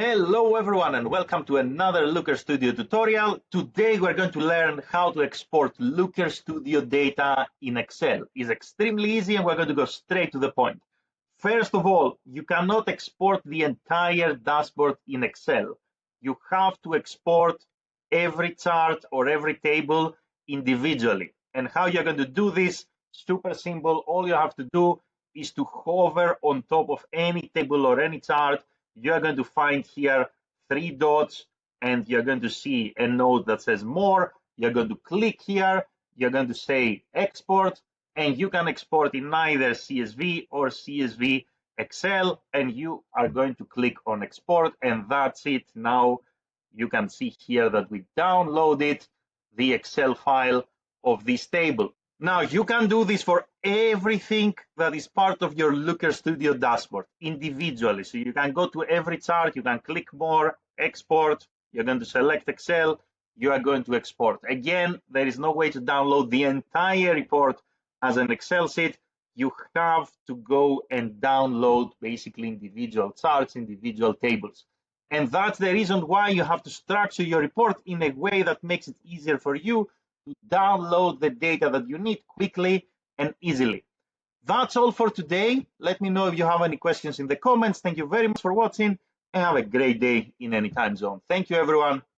Hello everyone and welcome to another Looker Studio tutorial. Today we're going to learn how to export Looker Studio data in Excel. It's extremely easy and we're going to go straight to the point. First of all, you cannot export the entire dashboard in Excel. You have to export every chart or every table individually. And how you're going to do this? Super simple. All you have to do is to hover on top of any table or any chart. You're going to find here three dots and you're going to see a node that says more. You're going to click here. You're going to say export, and you can export in either CSV or CSV Excel, and you are going to click on export, and that's it. Now you can see here that we downloaded the Excel file of this table. Now you can do this for everything that is part of your Looker Studio dashboard individually. So you can go to every chart, you can click more, export, you're going to select Excel, you are going to export. Again, there is no way to download the entire report as an Excel sheet. You have to go and download basically individual charts, individual tables. And that's the reason why you have to structure your report in a way that makes it easier for you to download the data that you need quickly and easily. That's all for today. Let me know if you have any questions in the comments. Thank you very much for watching and have a great day in any time zone. Thank you, everyone.